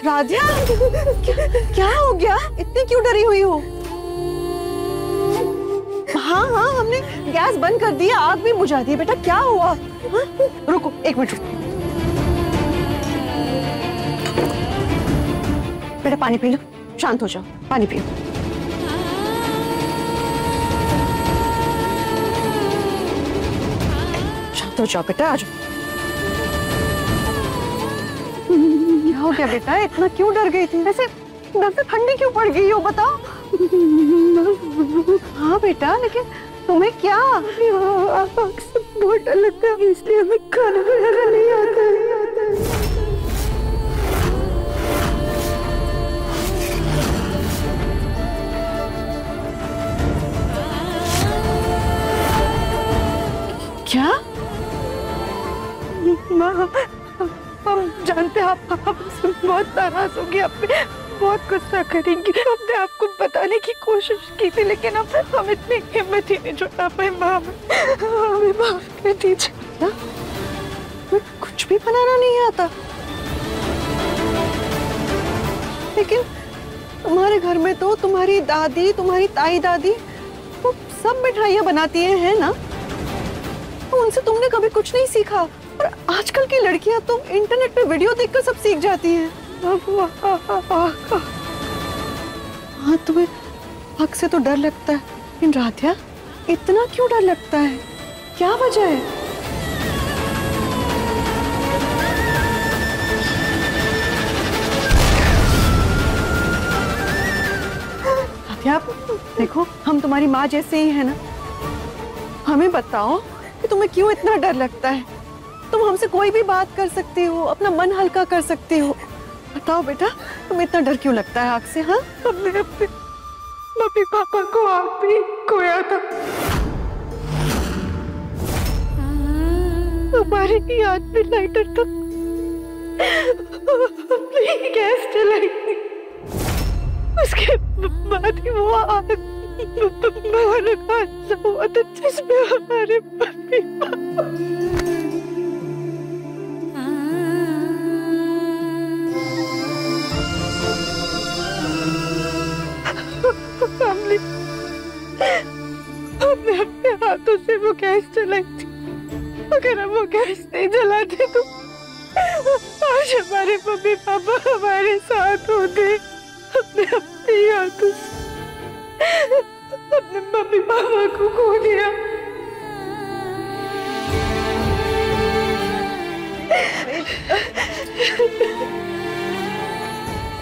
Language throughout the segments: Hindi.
राधिया, क्या हो गया? इतनी क्यों डरी हुई हो? हाँ हाँ, हमने गैस बंद कर दिया, आग भी बुझा दी। बेटा क्या हुआ? हाँ? रुको एक मिनट रुको। बेटा पानी पी लो, शांत हो जाओ, पानी पियो। शांत हो जाओ बेटा, आ जाओ। क्या हो गया बेटा? इतना क्यों डर गई थी? वैसे डर से ठंडी क्यों पड़ गई हो, बताओ। हाँ बेटा, लेकिन तुम्हें क्या? आग से बहुत डर लगता है, इसलिए हमें खाना बनाना नहीं आता है। क्या? माँ, हम जानते हैं आप हमसे बहुत नाराज होगी, आप पे बहुत गुस्सा करेंगी। हमने आपको बताने की कोशिश की थी, लेकिन हम इतनी हिम्मत ही नहीं जुटा पाए। माँ, हमें माफ कर दीजिए। ना कुछ भी बनाना नहीं आता, लेकिन तुम्हारे घर में तो तुम्हारी दादी, तुम्हारी ताई दादी वो सब मिठाइयाँ बनाती हैं ना, तो उनसे तुमने कभी कुछ नहीं सीखा। और आजकल की लड़कियां तो इंटरनेट पे वीडियो देखकर सब सीख जाती हैं। हाँ, तुम्हें आग से तो डर लगता है, लेकिन राधिया इतना क्यों डर लगता है? क्या वजह है? राधिया देखो, हम तुम्हारी माँ जैसे ही है ना, हमें बताओ कि तुम्हें क्यों इतना डर लगता है? तुम हमसे कोई भी बात कर सकती हो, अपना मन हल्का कर सकती हो। बताओ बेटा, तुम्हें इतना डर क्यों लगता है आग से? हाँ, हमने अपने मम्मी पापा को आग भी खोया था, हमारे याद में लाइटर तक हमने गैस जलाई थी, उसके बाद ही वो आग भयानक हादसा हुआ था जिसमें हमारे मम्मी पापा हमने अपने हाथों से वो गैस जलाई थी। अगर हम वो गैस नहीं जलाते तो आज हमारे मम्मी पापा हमारे साथ होते। हमने अपने हाथों से अपने मम्मी पापा को खो दिया।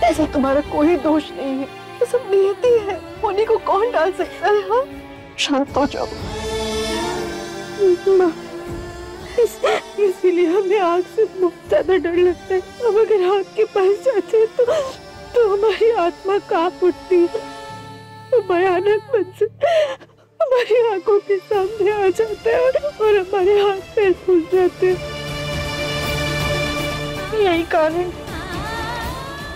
ऐसा तुम्हारा कोई दोष नहीं है, ये सब नियति है, होने को कौन डाल सकता है? हाँ, शांत हो जाओ। इसीलिए हमें आग से बहुत ज्यादा डर लगता है। हम अगर आग के पास जाते हैं तो हमारी आत्मा कांप उठती है, तो भयानक मंजर हमारी आंखों के सामने आ जाता है और हमारे हाथ पैर फूल जाते हैं। यही कारण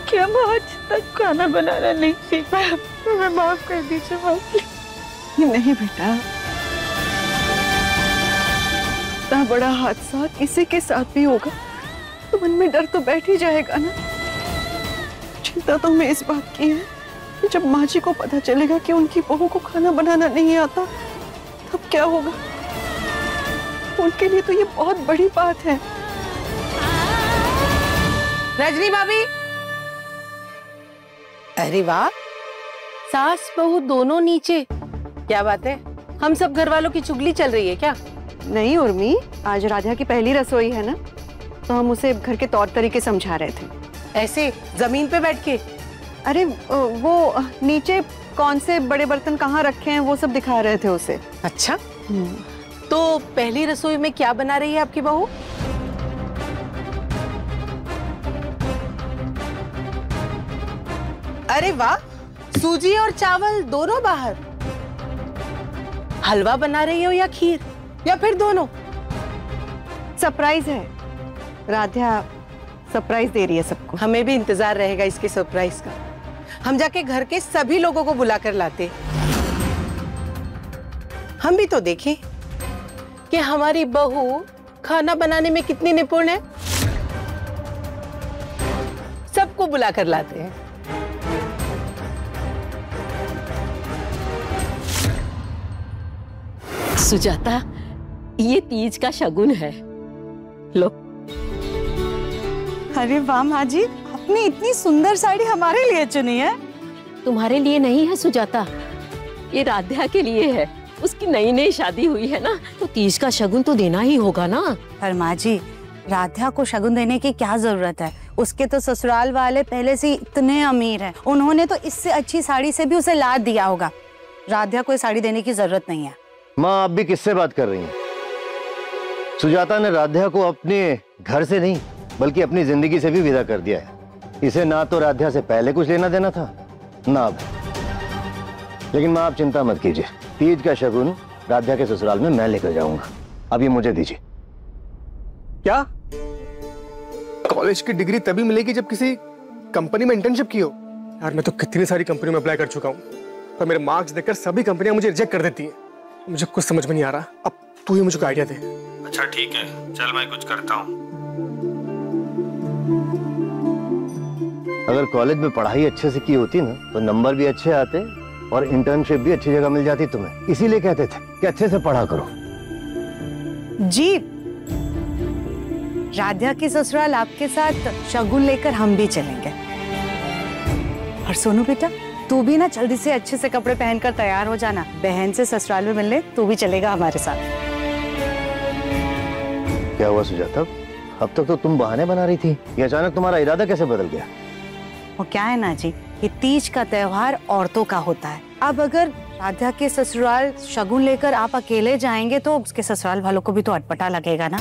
कि हम आज तक खाना बनाना नहीं सीख पाए। हमें माफ कर दीजिए। नहीं बेटा, इतना बड़ा हादसा किसी के साथ भी होगा तो मन में डर तो बैठ ही जाएगा ना। चिंता तो हमें इस बात की है कि जब माँ जी को पता चलेगा कि उनकी बहू को खाना बनाना नहीं आता, तब क्या होगा? उनके लिए तो ये बहुत बड़ी बात है। रजनी भाभी, अरे वाह, सास बहू दोनों नीचे, क्या बात है? हम सब घर वालों की चुगली चल रही है क्या? नहीं उर्मी, आज राधा की पहली रसोई है ना, तो हम उसे घर के तौर तरीके समझा रहे थे। ऐसे जमीन पे बैठ के? अरे वो नीचे कौन से बड़े बर्तन कहाँ रखे हैं वो सब दिखा रहे थे उसे। अच्छा, तो पहली रसोई में क्या बना रही है आपकी बहू? अरे वाह, सूजी और चावल दोनों बाहर। हलवा बना रही हो या खीर, या फिर दोनों? सरप्राइज है, राधा सरप्राइज दे रही है सबको। हमें भी इंतजार रहेगा इसके सरप्राइज का। हम जाके घर के सभी लोगों को बुला कर लाते। हम भी तो देखें कि हमारी बहू खाना बनाने में कितनी निपुण है। सबको बुला कर लाते हैं। सुजाता, ये तीज का शगुन है, लो। अरे वाह माँ जी, आपने इतनी सुंदर साड़ी हमारे लिए चुनी है। तुम्हारे लिए नहीं है सुजाता, ये राध्या के लिए है। उसकी नई नई शादी हुई है ना, तो तीज का शगुन तो देना ही होगा ना। पर माँ जी, राध्या को शगुन देने की क्या जरूरत है? उसके तो ससुराल वाले पहले से इतने अमीर हैं। उन्होंने तो इससे अच्छी साड़ी से भी उसे लाद दिया होगा। राध्या को साड़ी देने की जरूरत नहीं है। माँ, आप भी किससे बात कर रही हैं? सुजाता ने राध्या को अपने घर से नहीं बल्कि अपनी जिंदगी से भी विदा कर दिया है। इसे ना तो राध्या से पहले कुछ लेना देना था, ना अब। लेकिन माँ, आप चिंता मत कीजिए, तीज का शगुन राध्या के ससुराल में मैं लेकर जाऊंगा। अब ये मुझे दीजिए। क्या? कॉलेज की डिग्री तभी मिलेगी जब किसी कंपनी में इंटर्नशिप की हो। यार, मैं तो कितनी सारी कंपनी में अप्लाई कर चुका हूँ, पर मेरे मार्क्स देखकर सभी कंपनियां मुझे रिजेक्ट कर देती हैं। मुझे कुछ समझ में नहीं आ रहा। अब तू ही मुझे आइडिया दे। अच्छा ठीक है, चल मैं कुछ करता हूँ। अगर कॉलेज में पढ़ाई अच्छे से की होती ना, तो नंबर भी अच्छे आते और इंटर्नशिप भी अच्छी जगह मिल जाती तुम्हें। इसीलिए कहते थे कि अच्छे से पढ़ा करो। जी, राध्या की ससुराल आपके साथ शगुन लेकर हम भी चलेंगे। और सोनू बेटा, तू भी ना जल्दी से अच्छे से कपड़े पहनकर तैयार हो जाना। बहन से ससुराल में मिलने तू भी चलेगा हमारे साथ। क्या हुआ सुजाता? अब तक तो तुम बहाने बना रही थी, ये अचानक तुम्हारा इरादा कैसे बदल गया? वो क्या है ना जी, ये तीज का त्योहार औरतों का होता है। अब अगर राध्या के ससुराल शगुन लेकर आप अकेले जाएंगे तो उसके ससुराल वालों को भी तो अटपटा लगेगा ना।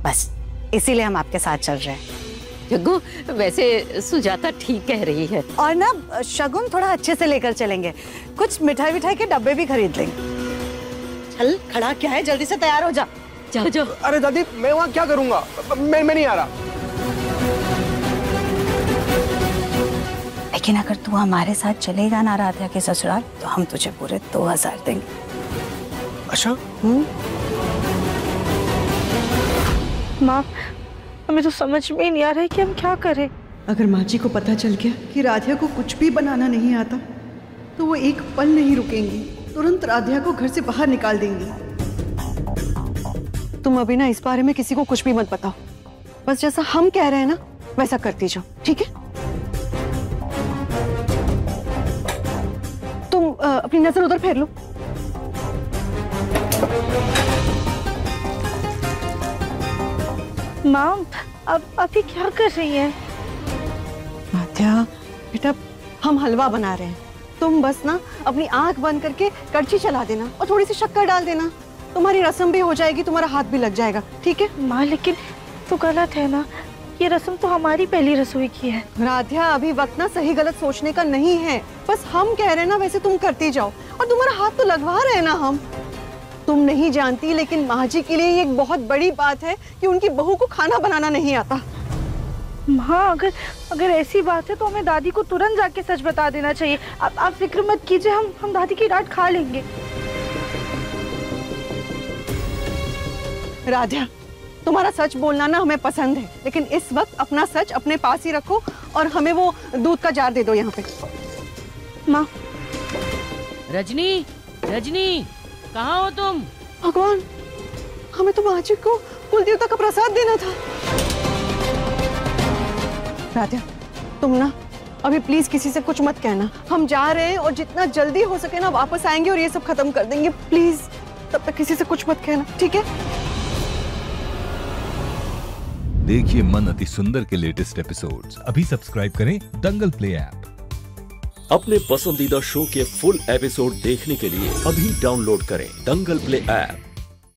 बस इसीलिए हम आपके साथ चल रहे हैं। जग्गू, वैसे सुजाता ठीक कह रही है। और ना शगुन थोड़ा अच्छे से लेकर चलेंगे। कुछ मिठाई के डब्बे भी खरीद लेंगे। चल, खड़ा क्या है, जल्दी से तैयार हो जा। जाओ जाओ। अरे दादी, मैं वहाँ क्या करूँगा? मैं नहीं आ रहा। लेकिन अगर तू हमारे साथ चलेगा ना राध्या के ससुराल, तो हम तुझे पूरे 2000 देंगे। अच्छा? माँ, हमें तो समझ में ही नहीं आ रहा है कि हम क्या करें। अगर माँ जी को पता चल गया कि राध्या को कुछ भी बनाना नहीं आता, तो वो एक पल नहीं रुकेंगी, तुरंत राध्या को घर से बाहर निकाल देंगी। तुम अभी ना इस बारे में किसी को कुछ भी मत बताओ। बस जैसा हम कह रहे हैं ना, वैसा करती जाओ, ठीक है? तुम अपनी नजर उधर फेर लो। माँ, अब अभी क्या कर रही है? राध्या बेटा, हम हलवा बना रहे हैं। तुम बस ना अपनी आंख बंद करके कड़छी चला देना और थोड़ी सी शक्कर डाल देना। तुम्हारी रस्म भी हो जाएगी, तुम्हारा हाथ भी लग जाएगा, ठीक है? माँ, लेकिन तो गलत है ना, ये रस्म तो हमारी पहली रसोई की है। राध्या, अभी वक्त ना सही गलत सोचने का नहीं है। बस हम कह रहे हैं ना, वैसे तुम करती जाओ। और तुम्हारा हाथ तो लगवा रहे हैं ना हम। तुम नहीं जानती, लेकिन माँ जी के लिए ये एक बहुत बड़ी बात है कि उनकी बहू को खाना बनाना नहीं आता। माँ, अगर ऐसी बात है तो हमें दादी को तुरंत जाके सच बता देना चाहिए। आप फिक्र मत कीजिए, हम दादी की डांट खा लेंगे। राध्या, तुम्हारा सच बोलना ना हमें पसंद है, लेकिन इस वक्त अपना सच अपने पास ही रखो और हमें वो दूध का जार दे दो यहाँ पे। माँ। रजनी, रजनी, कहाँ हो तुम? भगवान, हमें तो माँ जी को कुल देवता का प्रसाद देना था। राध्या, तुम ना अभी प्लीज किसी से कुछ मत कहना। हम जा रहे हैं और जितना जल्दी हो सके ना वापस आएंगे और ये सब खत्म कर देंगे। प्लीज तब तक किसी से कुछ मत कहना, ठीक है? देखिए मन अति सुंदर के लेटेस्ट एपिसोड्स अभी सब्सक्राइब करें दंगल प्ले ऐप। अपने पसंदीदा शो के फुल एपिसोड देखने के लिए अभी डाउनलोड करें दंगल प्ले ऐप।